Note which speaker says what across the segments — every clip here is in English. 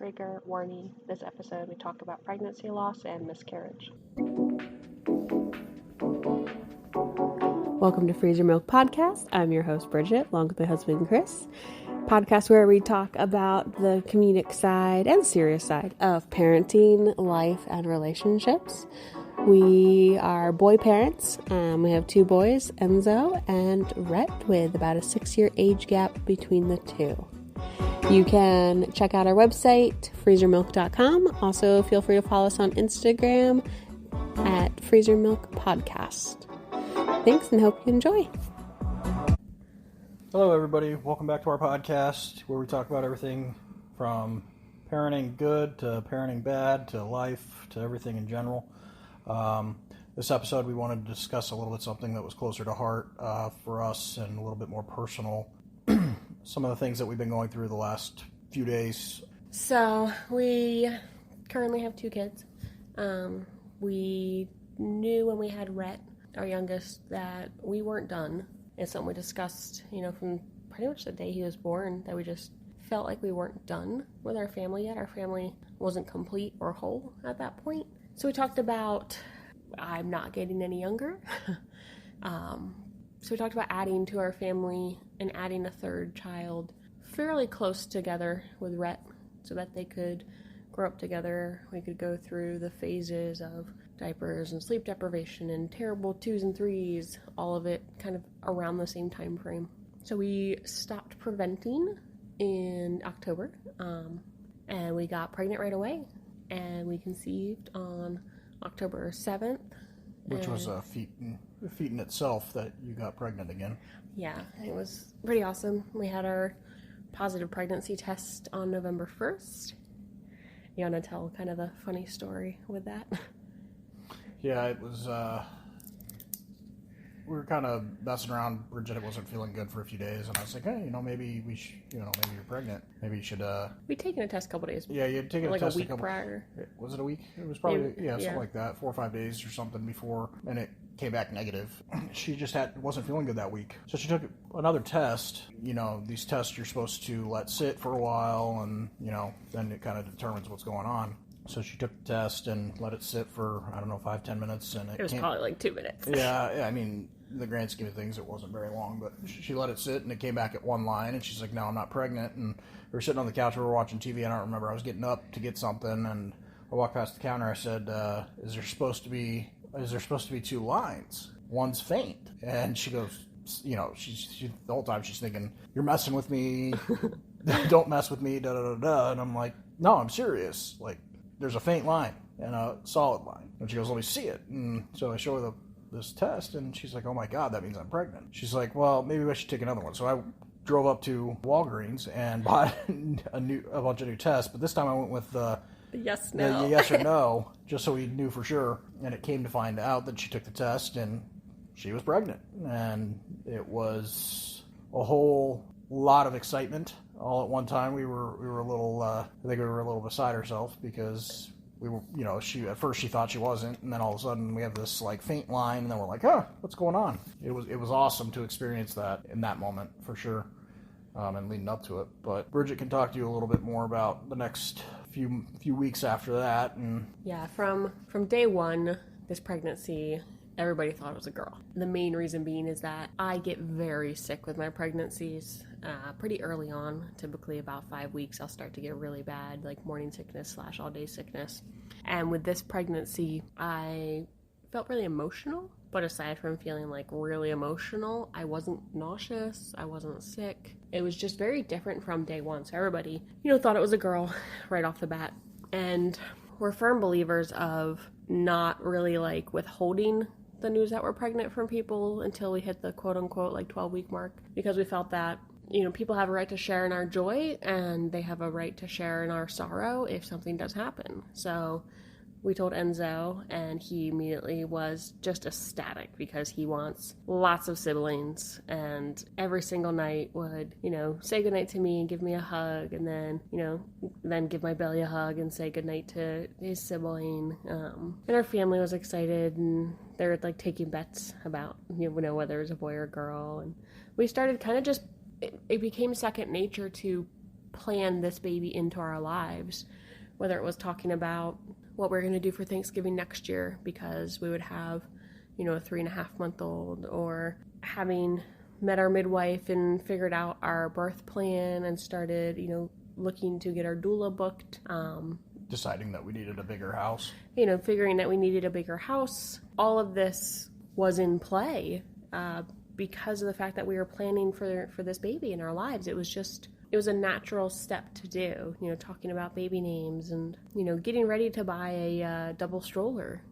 Speaker 1: trigger warning. This episode we talk about pregnancy loss and miscarriage. Welcome to Freeze Your Milk Podcast. I'm your host, Bridget, along with my husband, Chris. Podcast where we talk about the comedic side and serious side of parenting, life, and relationships. We are boy parents. We have two boys, Enzo and Rhett, with about a 6-year age gap between the two. You can check out our website, freezermilk.com. Also, feel free to follow us on Instagram at freezermilkpodcast. Thanks and hope you enjoy.
Speaker 2: Hello, everybody. Welcome back to our podcast where we talk about everything from parenting good to parenting bad to life to everything in general. This episode, we wanted to discuss a little bit something that was closer to heart for us and a little bit more personal. Some of the things that we've been going through the last few days.
Speaker 1: So, we currently have two kids. We knew when we had Rhett, our youngest, that we weren't done. It's something we discussed, from pretty much the day he was born, that we just felt like we weren't done with our family yet. Our family wasn't complete or whole at that point. So we talked about, I'm not getting any younger. So we talked about adding to our family and adding a third child fairly close together with Rhett so that they could grow up together. We could go through the phases of diapers and sleep deprivation and terrible 2s and 3s, all of it kind of around the same time frame. So we stopped preventing in October, and we got pregnant right away, and we conceived on October 7th.
Speaker 2: Which was a feat in itself that you got pregnant again.
Speaker 1: Yeah, it was pretty awesome. We had our positive pregnancy test on November 1st. You want to tell kind of the funny story with that?
Speaker 2: Yeah, it was, we were kind of messing around. Bridget wasn't feeling good for a few days, and I was like, hey, maybe we should, maybe you're pregnant. Maybe you should,
Speaker 1: We'd taken a test a couple days.
Speaker 2: Yeah, you'd taken
Speaker 1: like
Speaker 2: a test
Speaker 1: a week prior.
Speaker 2: Was it a week? It was probably, something like that, 4 or 5 days or something before, and it came back negative. She just wasn't feeling good that week. So she took another test. These tests you're supposed to let sit for a while, and, then it kind of determines what's going on. So she took the test and let it sit for, 5-10 minutes. And
Speaker 1: it was probably like 2 minutes.
Speaker 2: Yeah, I mean, in the grand scheme of things, it wasn't very long. But she let it sit, and it came back at one line. And she's like, no, I'm not pregnant. And we were sitting on the couch, we were watching TV. I don't remember. I was getting up to get something. And I walked past the counter. I said, is there supposed to be 2 lines? One's faint. And she goes, she the whole time she's thinking, you're messing with me. Don't mess with me, da-da-da-da. And I'm like, no, I'm serious. Like, there's a faint line and a solid line. And she goes, let me see it. And so I show her this test, and she's like, oh my God, that means I'm pregnant. She's like, well, maybe I should take another one. So I drove up to Walgreens and bought a bunch of new tests, but this time I went with the yes or no, just so we knew for sure. And it came to find out that she took the test and she was pregnant. And it was a whole lot of excitement all at one time. We were a little, I think we were a little beside ourselves because we were, at first she thought she wasn't, and then all of a sudden we have this like faint line, and then we're like, what's going on? It was awesome to experience that in that moment for sure, and leading up to it. But Bridget can talk to you a little bit more about the next few weeks after that. And yeah,
Speaker 1: from day one, this pregnancy, everybody thought it was a girl. The main reason being is that I get very sick with my pregnancies pretty early on. Typically about 5 weeks, I'll start to get really bad, like morning sickness / all-day sickness. And with this pregnancy, I felt really emotional. But aside from feeling like really emotional, I wasn't nauseous. I wasn't sick. It was just very different from day one. So everybody, thought it was a girl right off the bat. And we're firm believers of not really like withholding the news that we're pregnant from people until we hit the quote-unquote like 12-week mark, because we felt that people have a right to share in our joy, and they have a right to share in our sorrow if something does happen. So we told Enzo, and he immediately was just ecstatic because he wants lots of siblings, and every single night would, say goodnight to me and give me a hug, and then, then give my belly a hug and say goodnight to his sibling. And our family was excited, and they were like taking bets about, whether it was a boy or a girl. And we started kind of just, it became second nature to planned this baby into our lives, whether it was talking about what we're going to do for Thanksgiving next year because we would have, a 3.5-month-old, or having met our midwife and figured out our birth plan and started, looking to get our doula booked.
Speaker 2: Deciding that we needed a bigger house.
Speaker 1: Figuring that we needed a bigger house. All of this was in play because of the fact that we were planning for this baby in our lives. It was a natural step to do, talking about baby names and, getting ready to buy a double stroller.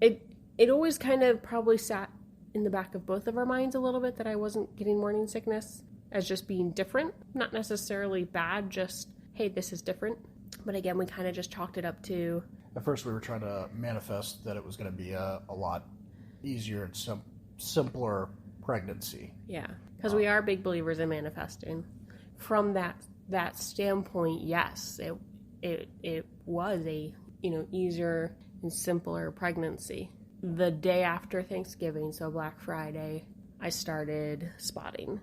Speaker 1: It always kind of probably sat in the back of both of our minds a little bit that I wasn't getting morning sickness as just being different. Not necessarily bad, just, hey, this is different. But again, we kind of just chalked it up to...
Speaker 2: At first we were trying to manifest that it was going to be a lot easier and simpler pregnancy.
Speaker 1: Yeah, because we are big believers in manifesting. From that standpoint, yes, it was a easier and simpler pregnancy. The day after Thanksgiving, so Black Friday, I started spotting,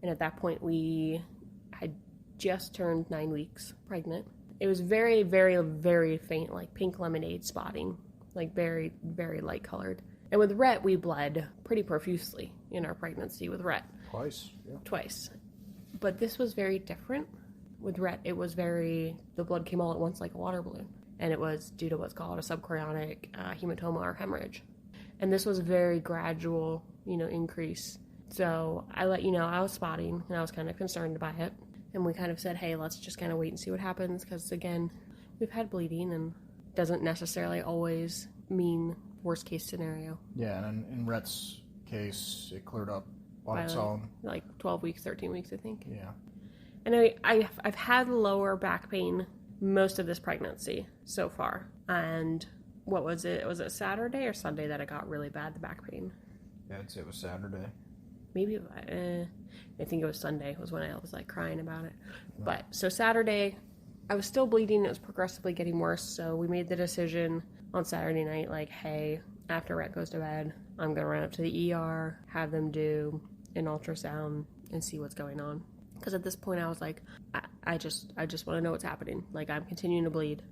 Speaker 1: and at that point we had just turned 9 weeks pregnant. It was very, very, very faint, like pink lemonade spotting, like very, very light colored. And with Rhett, we bled pretty profusely in our pregnancy with Rhett.
Speaker 2: Twice, yeah.
Speaker 1: Twice. But this was very different. With Rhett, it was the blood came all at once like a water balloon. And it was due to what's called a subchorionic hematoma or hemorrhage. And this was very gradual, increase. So I let you know I was spotting, and I was kind of concerned by it. And we kind of said, hey, let's just kind of wait and see what happens. Because, again, we've had bleeding, and doesn't necessarily always mean worst case scenario.
Speaker 2: Yeah, and in Rhett's case, it cleared up on its own.
Speaker 1: Like 12 weeks, 13 weeks, I think.
Speaker 2: Yeah.
Speaker 1: And I've had lower back pain most of this pregnancy so far. And what was it? Was it Saturday or Sunday that I got really bad, the back pain?
Speaker 2: Yeah, I'd say it was Saturday.
Speaker 1: Maybe, I think it was Sunday was when I was like crying about it. But so Saturday, I was still bleeding. It was progressively getting worse. So we made the decision on Saturday night, like, hey, after Rhett goes to bed, I'm going to run up to the ER, have them do an ultrasound and see what's going on. Because at this point I was like, I just want to know what's happening. Like, I'm continuing to bleed.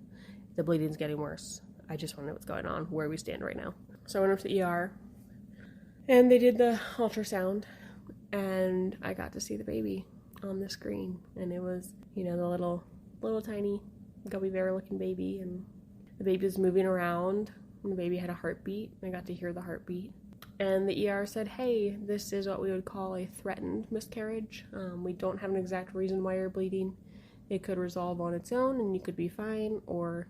Speaker 1: The bleeding's getting worse. I just want to know what's going on, where we stand right now. So I went up to the ER, and they did the ultrasound, and I got to see the baby on the screen. And it was, the little tiny gummy bear looking baby, and the baby was moving around, and the baby had a heartbeat. I got to hear the heartbeat. And the ER said, hey, this is what we would call a threatened miscarriage. We don't have an exact reason why you're bleeding. It could resolve on its own and you could be fine, or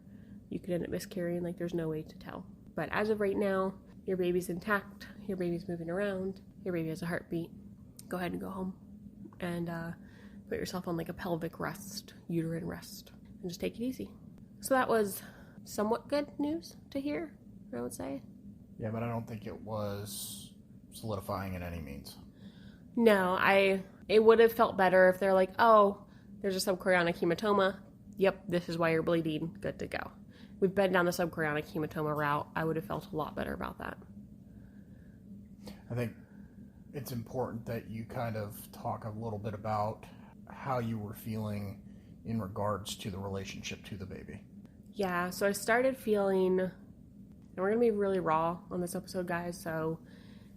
Speaker 1: you could end up miscarrying. Like, there's no way to tell. But as of right now, your baby's intact, your baby's moving around, your baby has a heartbeat. Go ahead and go home and put yourself on like a pelvic rest, uterine rest, and just take it easy. So that was somewhat good news to hear, I would say.
Speaker 2: Yeah, but I don't think it was solidifying in any means.
Speaker 1: No, it would have felt better if they're like, oh, there's a subchorionic hematoma. Yep, this is why you're bleeding. Good to go. We've been down the subchorionic hematoma route. I would have felt a lot better about that.
Speaker 2: I think it's important that you kind of talk a little bit about how you were feeling in regards to the relationship to the baby.
Speaker 1: Yeah, so I started feeling, and we're going to be really raw on this episode, guys, so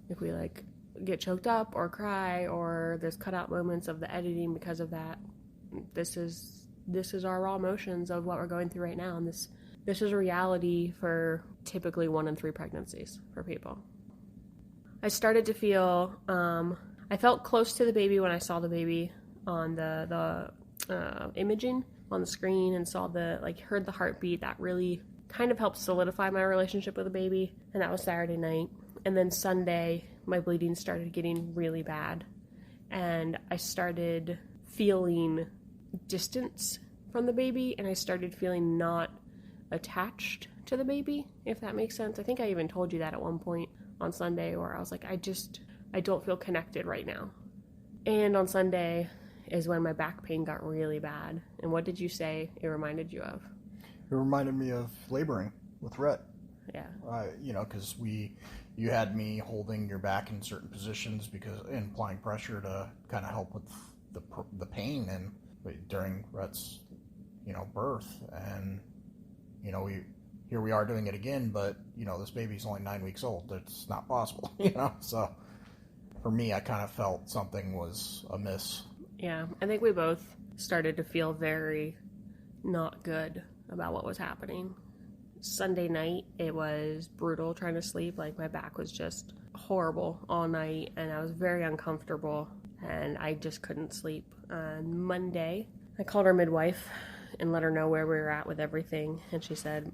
Speaker 1: if we like get choked up or cry or there's cutout moments of the editing because of that, this is our raw emotions of what we're going through right now, and this is a reality for typically 1 in 3 pregnancies for people. I started to feel, I felt close to the baby when I saw the baby on the imaging on the screen and heard the heartbeat. That really kind of helped solidify my relationship with the baby, and that was Saturday night. And then Sunday, my bleeding started getting really bad, and I started feeling distance from the baby, and I started feeling not attached to the baby, if that makes sense. I think I even told you that at one point on Sunday, where I was like, I don't feel connected right now. And on Sunday is when my back pain got really bad. And what did you say it reminded you of?
Speaker 2: It reminded me of laboring with Rhett.
Speaker 1: Yeah.
Speaker 2: Because you had me holding your back in certain positions and applying pressure to kind of help with the pain. And during Rhett's, birth. And, here we are doing it again, but, this baby's only 9 weeks old. It's not possible, So for me, I kind of felt something was amiss.
Speaker 1: Yeah, I think we both started to feel very not good about what was happening. Sunday night, it was brutal trying to sleep. Like, my back was just horrible all night, and I was very uncomfortable, and I just couldn't sleep. On Monday, I called our midwife and let her know where we were at with everything, and she said,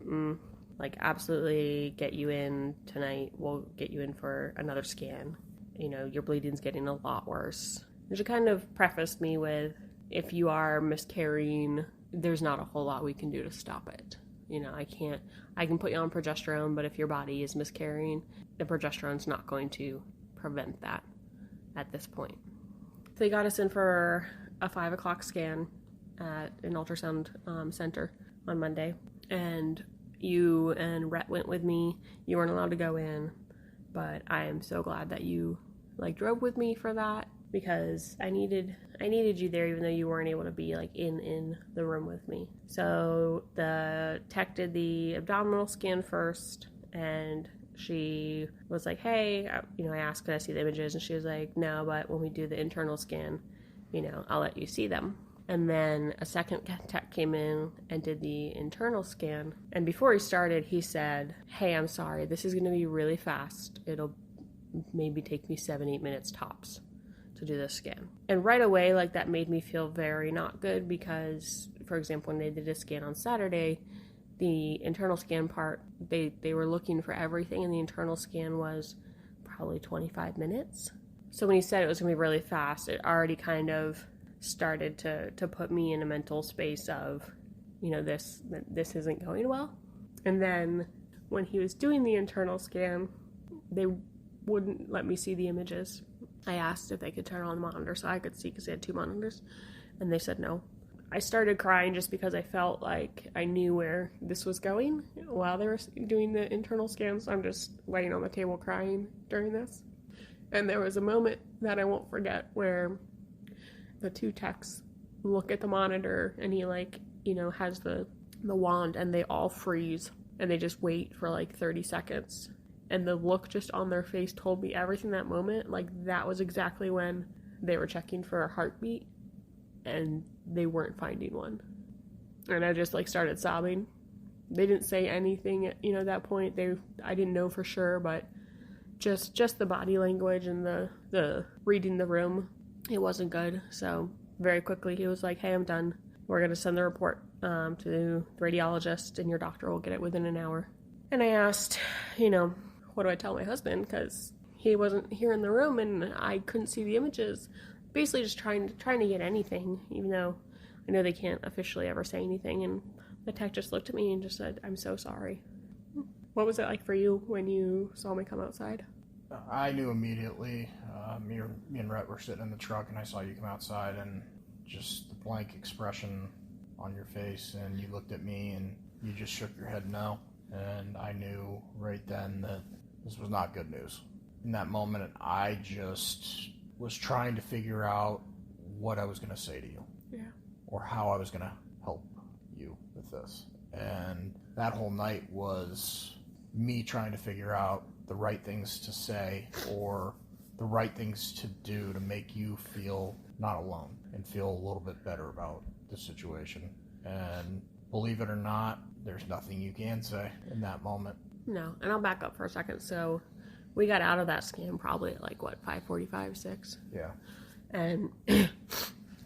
Speaker 1: absolutely get you in tonight. We'll get you in for another scan. Your bleeding's getting a lot worse. And she kind of prefaced me with, if you are miscarrying, there's not a whole lot we can do to stop it. I can put you on progesterone, but if your body is miscarrying, the progesterone's not going to prevent that at this point. So they got us in for a 5 o'clock scan at an ultrasound center on Monday. And you and Rhett went with me. You weren't allowed to go in, but I am so glad that you drove with me for that, because I needed you there, even though you weren't able to be in the room with me. So the tech did the abdominal scan first, and she was like, hey, I asked, could I see the images? And she was like, no, but when we do the internal scan, I'll let you see them. And then a second tech came in and did the internal scan. And before he started, he said, hey, I'm sorry, this is going to be really fast. It'll maybe take me 7-8 minutes tops to do this scan. And right away, that made me feel very not good, because, for example, when they did a scan on Saturday, the internal scan part, they were looking for everything, and the internal scan was probably 25 minutes. So when he said it was going to be really fast, it already kind of started to put me in a mental space of, this isn't going well. And then when he was doing the internal scan, they wouldn't let me see the images. I asked if they could turn on the monitor so I could see, because they had 2 monitors, and they said no. I started crying just because I felt like I knew where this was going while they were doing the internal scans. I'm just laying on the table crying during this. And there was a moment that I won't forget where the 2 techs look at the monitor, and he has the wand, and they all freeze, and they just wait for 30 seconds. And the look just on their face told me everything that moment. That was exactly when they were checking for a heartbeat, and they weren't finding one. And I just started sobbing. They didn't say anything, at that point. I didn't know for sure, but just the body language and the reading the room, it wasn't good. So very quickly he was like, hey, I'm done. We're going to send the report to the radiologist, and your doctor will get it within an hour. And I asked, what do I tell my husband? Because he wasn't here in the room, and I couldn't see the images. Basically just trying to get anything, even though I know they can't officially ever say anything. And the tech just looked at me and just said, I'm so sorry. What was it like for you when you saw me come outside?
Speaker 2: I knew immediately. Me and Rhett were sitting in the truck, and I saw you come outside, and just the blank expression on your face, and you looked at me, and you just shook your head no. And I knew right then that this was not good news. In that moment, I just was trying to figure out what I was going to say to you.
Speaker 1: Yeah.
Speaker 2: Or how I was going to help you with this. And that whole night was me trying to figure out the right things to say, or the right things to do to make you feel not alone and feel a little bit better about the situation. And believe it or not, there's nothing you can say in that moment.
Speaker 1: No, and I'll back up for a second. So we got out of that scan probably at 5:45, 6?
Speaker 2: Yeah.
Speaker 1: And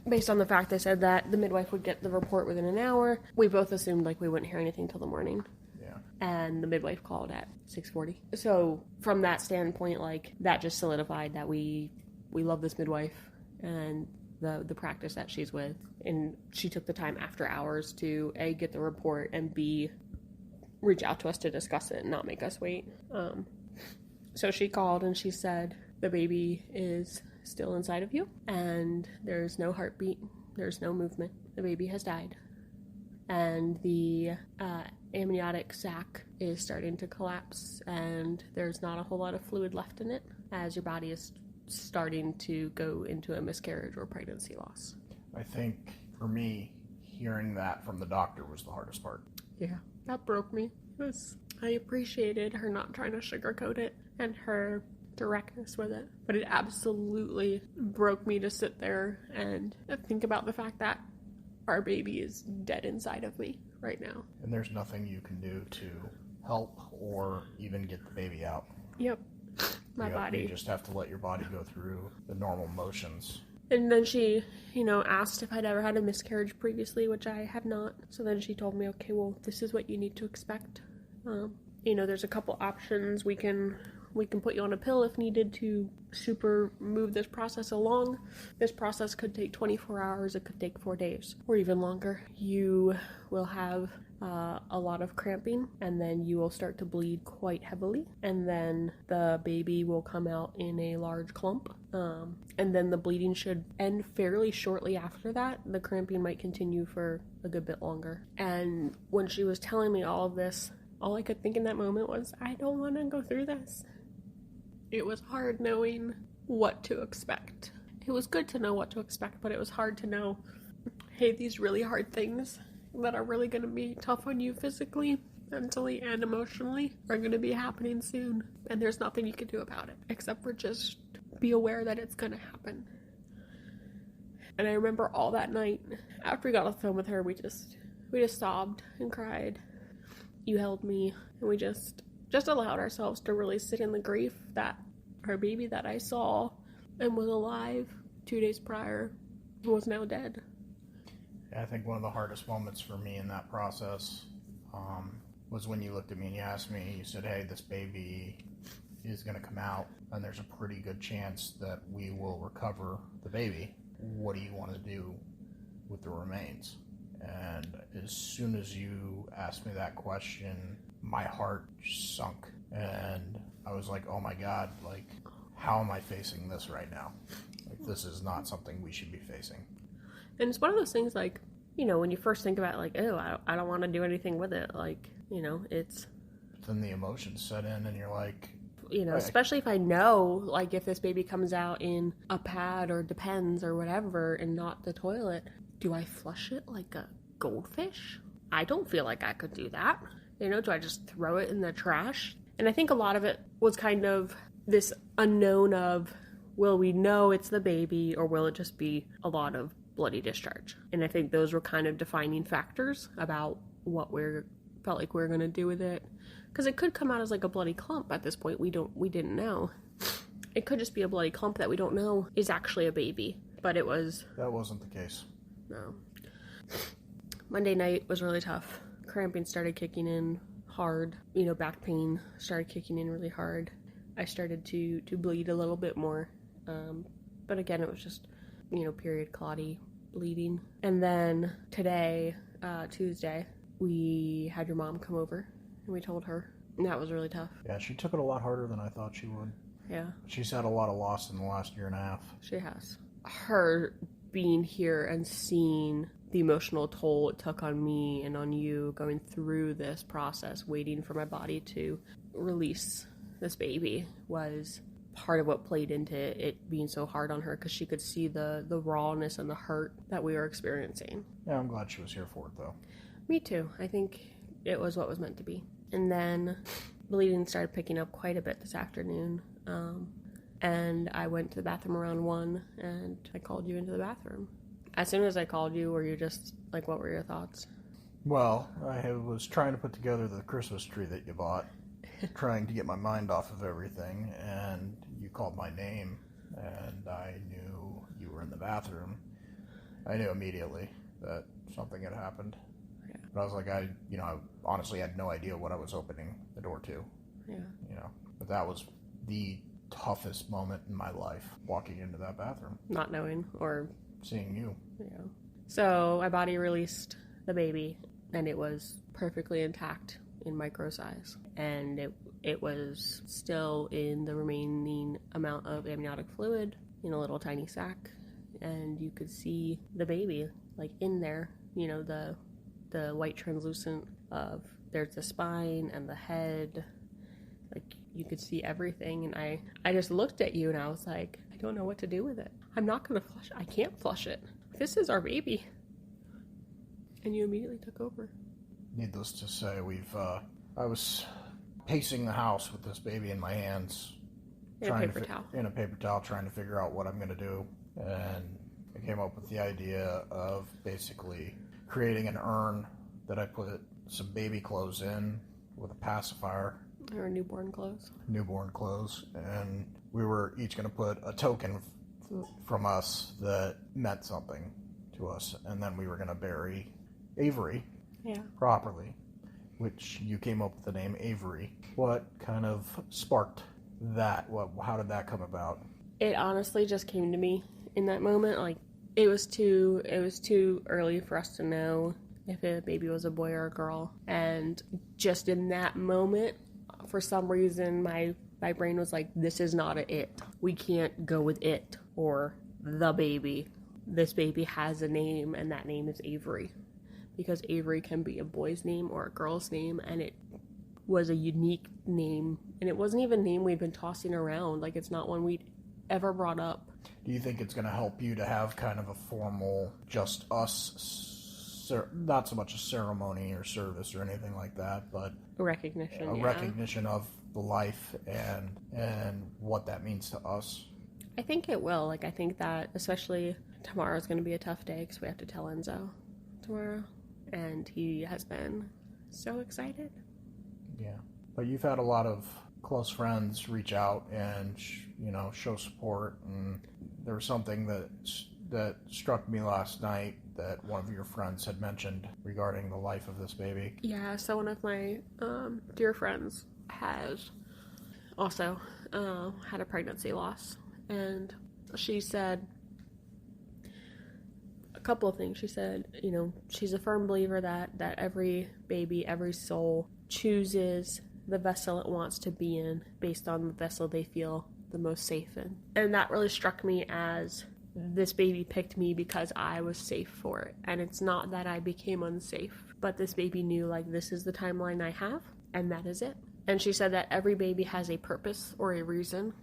Speaker 1: based on the fact they said that the midwife would get the report within an hour, we both assumed we wouldn't hear anything till the morning.
Speaker 2: Yeah.
Speaker 1: And the midwife called at 6:40. So from that standpoint, that just solidified that we love this midwife and the practice that she's with. And she took the time after hours to A, get the report, and B, reach out to us to discuss it and not make us wait. So she called and she said, the baby is still inside of you, and there's no heartbeat, there's no movement. The baby has died. And the amniotic sac is starting to collapse, and there's not a whole lot of fluid left in it as your body is starting to go into a miscarriage or pregnancy loss.
Speaker 2: I think for me, hearing that from the doctor was the hardest part.
Speaker 1: Yeah, that broke me. I appreciated her not trying to sugarcoat it and her directness with it, but it absolutely broke me to sit there and think about the fact that our baby is dead inside of me right now.
Speaker 2: And there's nothing you can do to help or even get the baby out.
Speaker 1: Yep. My body.
Speaker 2: You just have to let your body go through the normal motions.
Speaker 1: And then she, asked if I'd ever had a miscarriage previously, which I have not. So then she told me, okay, well, this is what you need to expect. There's a couple options. We can put you on a pill if needed to super move this process along. This process could take 24 hours. It could take 4 days or even longer. You will have a lot of cramping, and then you will start to bleed quite heavily, and then the baby will come out in a large clump, and then the bleeding should end fairly shortly after that. The cramping might continue for a good bit longer. And when she was telling me all of this, all I could think in that moment was, I don't want to go through this. It was hard knowing what to expect. It was good to know what to expect, but it was hard to know, hey, these really hard things that are really going to be tough on you physically, mentally, and emotionally are going to be happening soon. And there's nothing you can do about it, except for just be aware that it's going to happen. And I remember all that night, after we got off the phone with her, we just sobbed and cried. You held me, and we just allowed ourselves to really sit in the grief that our baby that I saw and was alive 2 days prior was now dead.
Speaker 2: I think one of the hardest moments for me in that process was when you looked at me and you asked me, you said, hey, this baby is going to come out and there's a pretty good chance that we will recover the baby. What do you want to do with the remains? And as soon as you asked me that question, my heart sunk. And I was like, oh my God, like, how am I facing this right now? Like, this is not something we should be facing.
Speaker 1: And it's one of those things, like, when you first think about it, like, oh, I don't want to do anything with it. Like, it's...
Speaker 2: Then the emotions set in and you're like...
Speaker 1: especially if I know, like, if this baby comes out in a pad or Depends or whatever and not the toilet, do I flush it like a goldfish? I don't feel like I could do that. Do I just throw it in the trash? And I think a lot of it was kind of this unknown of, will we know it's the baby or will it just be a lot of bloody discharge? And I think those were kind of defining factors about what felt like we were going to do with it. Because it could come out as like a bloody clump at this point. We didn't know. It could just be a bloody clump that we don't know is actually a baby. But it was...
Speaker 2: That wasn't the case.
Speaker 1: No. Monday night was really tough. Cramping started kicking in hard. Back pain started kicking in really hard. I started to bleed a little bit more. But again, it was just, period clotty bleeding. And then today, Tuesday, we had your mom come over and we told her. And that was really tough.
Speaker 2: Yeah, she took it a lot harder than I thought she would.
Speaker 1: Yeah.
Speaker 2: She's had a lot of loss in the last year and a half.
Speaker 1: She has. Her being here and seeing the emotional toll it took on me and on you going through this process, waiting for my body to release this baby, was part of what played into it being so hard on her, because she could see the rawness and the hurt that we were experiencing.
Speaker 2: Yeah, I'm glad she was here for it, though.
Speaker 1: Me too. I think it was what was meant to be. And then bleeding started picking up quite a bit this afternoon. And I went to the bathroom around 1, and I called you into the bathroom. As soon as I called you, were you just, like, what were your thoughts?
Speaker 2: Well, I was trying to put together the Christmas tree that you bought, trying to get my mind off of everything, and you called my name, and I knew you were in the bathroom. I knew immediately that something had happened. Yeah. But I was like, I honestly had no idea what I was opening the door to.
Speaker 1: Yeah.
Speaker 2: But that was the toughest moment in my life, walking into that bathroom.
Speaker 1: Not knowing or...
Speaker 2: Seeing you.
Speaker 1: Yeah. So my body released the baby, and it was perfectly intact in micro size. And it was still in the remaining amount of amniotic fluid in a little tiny sac. And you could see the baby, like, in there. The white translucent of, there's the spine and the head. Like, you could see everything. And I just looked at you and I was like, I don't know what to do with it. I'm not going to flush. I can't flush it. This is our baby. And you immediately took over.
Speaker 2: Needless to say, I was pacing the house with this baby in my hands,
Speaker 1: In a paper towel.
Speaker 2: in a paper towel, trying to figure out what I'm going to do. And I came up with the idea of basically creating an urn that I put some baby clothes in with a pacifier.
Speaker 1: Or newborn clothes.
Speaker 2: Newborn clothes. And we were each going to put a token from us that meant something to us. And then we were going to bury Avery properly, which you came up with the name Avery. What kind of sparked that? How did that come about?
Speaker 1: It honestly just came to me in that moment. Like, it was too early for us to know if a baby was a boy or a girl. And just in that moment, for some reason, my brain was like, this is not a it. We can't go with it or the baby. This baby has a name, and that name is Avery. Because Avery can be a boy's name or a girl's name, and it was a unique name. And it wasn't even a name we'd been tossing around. Like, it's not one we'd ever brought up.
Speaker 2: Do you think it's going to help you to have kind of a formal, just us, not so much a ceremony or service or anything like that, but
Speaker 1: a recognition,
Speaker 2: recognition of the life and what that means to us?
Speaker 1: I think it will. Like, I think that especially tomorrow's going to be a tough day because we have to tell Enzo tomorrow. And he has been so excited.
Speaker 2: Yeah. But you've had a lot of close friends reach out and, show support. And there was something that struck me last night that one of your friends had mentioned regarding the life of this baby.
Speaker 1: Yeah, so one of my dear friends has also had a pregnancy loss. And she said a couple of things. She said, she's a firm believer that every baby, every soul chooses the vessel it wants to be in based on the vessel they feel the most safe in. And that really struck me as this baby picked me because I was safe for it. And it's not that I became unsafe, but this baby knew, like, this is the timeline I have, and that is it. And she said that every baby has a purpose or a reason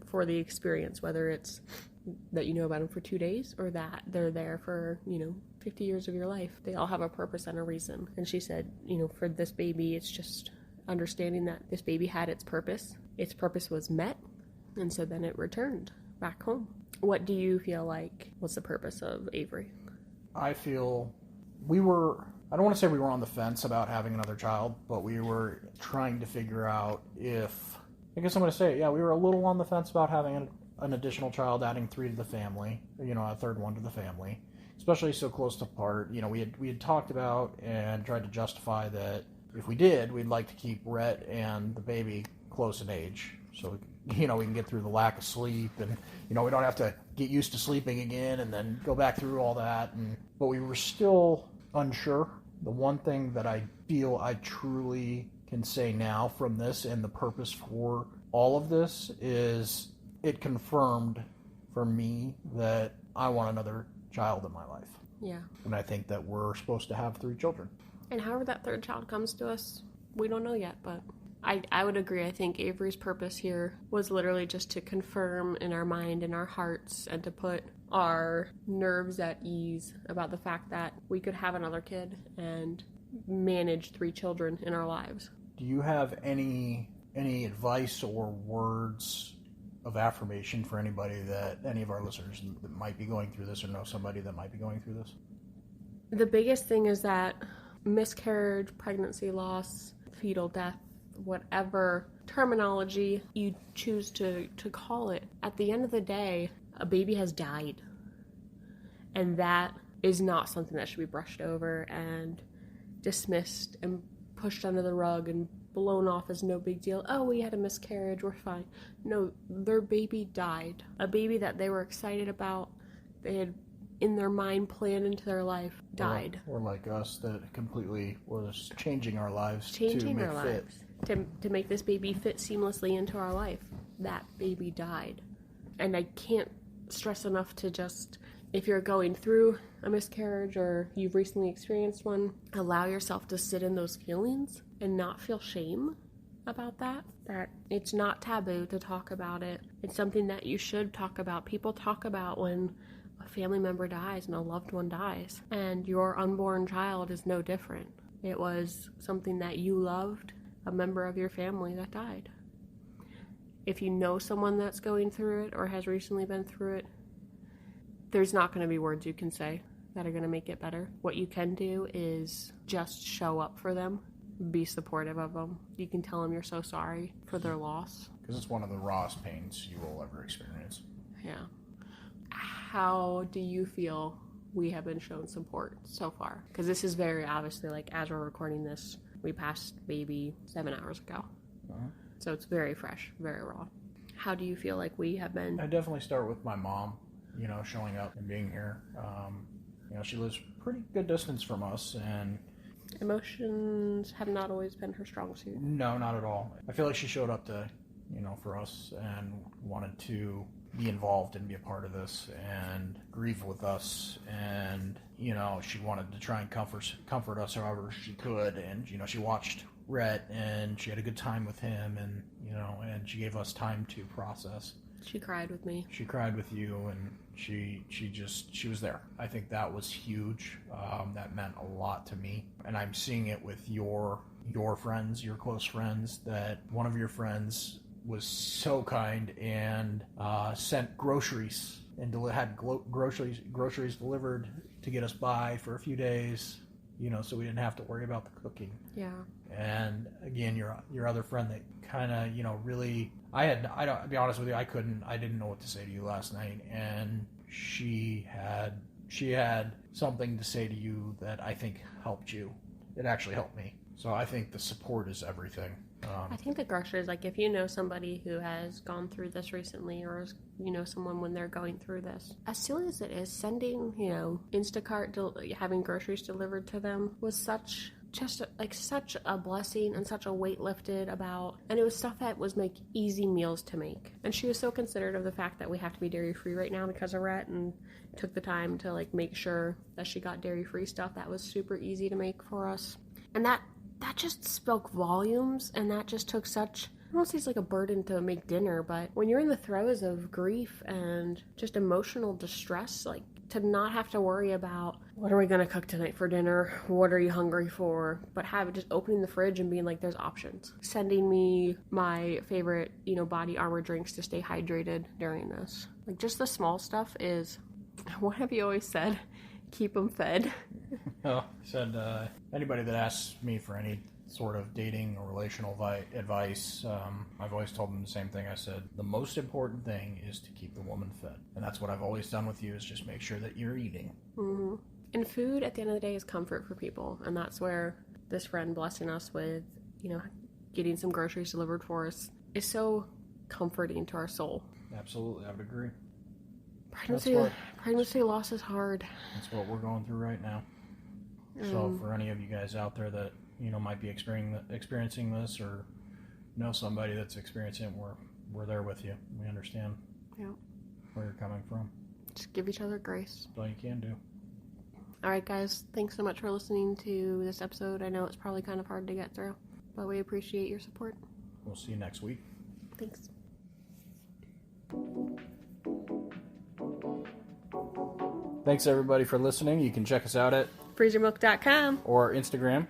Speaker 1: for the experience, whether it's that you know about them for 2 days or that they're there for 50 years of your life. They all have a purpose and a reason. And she said, for this baby, it's just understanding that this baby had its purpose was met, and so then it returned back home. What do you feel like was the purpose of Avery?
Speaker 2: I feel I don't want to say we were on the fence about having another child, but we were trying to figure out I guess I'm going to say it. Yeah, we were a little on the fence about having an additional child, adding 3 to the family, a third one to the family, especially so close apart. We had talked about and tried to justify that if we did, we'd like to keep Rhett and the baby close in age, so we can get through the lack of sleep, and we don't have to get used to sleeping again and then go back through all that. But we were still unsure. The one thing that I feel I truly can say now from this and the purpose for all of this is it confirmed for me that I want another child in my life.
Speaker 1: Yeah.
Speaker 2: And I think that we're supposed to have 3 children.
Speaker 1: And however that third child comes to us, we don't know yet, but I would agree. I think Avery's purpose here was literally just to confirm in our mind and our hearts and to put our nerves at ease about the fact that we could have another kid and manage 3 children in our lives.
Speaker 2: Do you have any advice or words of affirmation for anybody any of our listeners that might be going through this or know somebody that might be going through this?
Speaker 1: The biggest thing is that miscarriage, pregnancy loss, fetal death, whatever terminology you choose to call it, at the end of the day, a baby has died. And that is not something that should be brushed over and dismissed and pushed under the rug and blown off as no big deal. Oh, we had a miscarriage, we're fine. No, their baby died. A baby that they were excited about, they had in their mind planned into their life, died.
Speaker 2: Or like us, that completely was changing our lives
Speaker 1: to make this baby fit seamlessly into our life. That baby died. And I can't stress enough to just, if you're going through a miscarriage or you've recently experienced one, allow yourself to sit in those feelings and not feel shame about that it's not taboo to talk about it. It's something that you should talk about. People talk about when a family member dies and a loved one dies, and your unborn child is no different. It was something that you loved, a member of your family that died. If you know someone that's going through it or has recently been through it, there's not going to be words you can say that are going to make it better. What you can do is just show up for them, be supportive of them. You can tell them you're so sorry for their loss.
Speaker 2: Because it's one of the rawest pains you will ever experience.
Speaker 1: Yeah. How do you feel we have been shown support so far? Because this is very obviously, like, as we're recording this, we passed maybe 7 hours ago. Uh-huh. So it's very fresh, very raw. How do you feel like we have been?
Speaker 2: I definitely start with my mom, showing up and being here. She lives pretty good distance from us, and
Speaker 1: emotions have not always been her strong suit.
Speaker 2: No, not at all. I feel like she showed up to, for us and wanted to be involved and be a part of this and grieve with us, and she wanted to try and comfort us however she could, and she watched Rhett and she had a good time with him, and and she gave us time to process.
Speaker 1: She cried with me.
Speaker 2: She cried with you, and she was there. I think that was huge. That meant a lot to me, and I'm seeing it with your friends, your close friends, that one of your friends was so kind and sent groceries and had groceries delivered to get us by for a few days, so we didn't have to worry about the cooking.
Speaker 1: Yeah.
Speaker 2: And again, your other friend that kind of, really, I'll be honest with you, I didn't know what to say to you last night, and she had something to say to you that I think helped you. It actually helped me. So I think the support is everything.
Speaker 1: I think the groceries, like, if you know somebody who has gone through this recently, or someone when they're going through this, as silly as it is, sending, Instacart, having groceries delivered to them was such a blessing and such a weight lifted about, and it was stuff that was easy meals to make. And she was so considerate of the fact that we have to be dairy free right now because of Rhett, and took the time to make sure that she got dairy free stuff that was super easy to make for us. And that just spoke volumes, and that just took such, I don't want to say it's like a burden to make dinner, but when you're in the throes of grief and just emotional distress, to not have to worry about, what are we going to cook tonight for dinner? What are you hungry for? But just opening the fridge and being like, there's options. Sending me my favorite, body armor drinks to stay hydrated during this. Just the small stuff is, what have you always said? Keep them fed.
Speaker 2: Oh, said anybody that asks me for any sort of dating or relational advice, I've always told them the same thing. I said, the most important thing is to keep the woman fed. And that's what I've always done with you, is just make sure that you're eating.
Speaker 1: Mm-hmm. And food, at the end of the day, is comfort for people. And that's where this friend blessing us with, getting some groceries delivered for us is so comforting to our soul.
Speaker 2: Absolutely, I would agree.
Speaker 1: Pregnancy loss is hard. That's
Speaker 2: what we're going through right now. So for any of you guys out there that might be experiencing this, or know somebody that's experiencing it, we're there with you. We understand where you're coming from.
Speaker 1: Just give each other grace.
Speaker 2: That's all you can do.
Speaker 1: All right, guys. Thanks so much for listening to this episode. I know it's probably kind of hard to get through, but we appreciate your support.
Speaker 2: We'll see you next week.
Speaker 1: Thanks.
Speaker 2: Thanks, everybody, for listening. You can check us out at
Speaker 1: freezermilk.com
Speaker 2: or Instagram,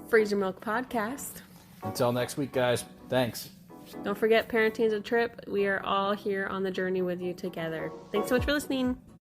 Speaker 1: Freezer Milk Podcast.
Speaker 2: Until next week, guys. Thanks.
Speaker 1: Don't forget, parenting is a trip. We are all here on the journey with you together. Thanks so much for listening.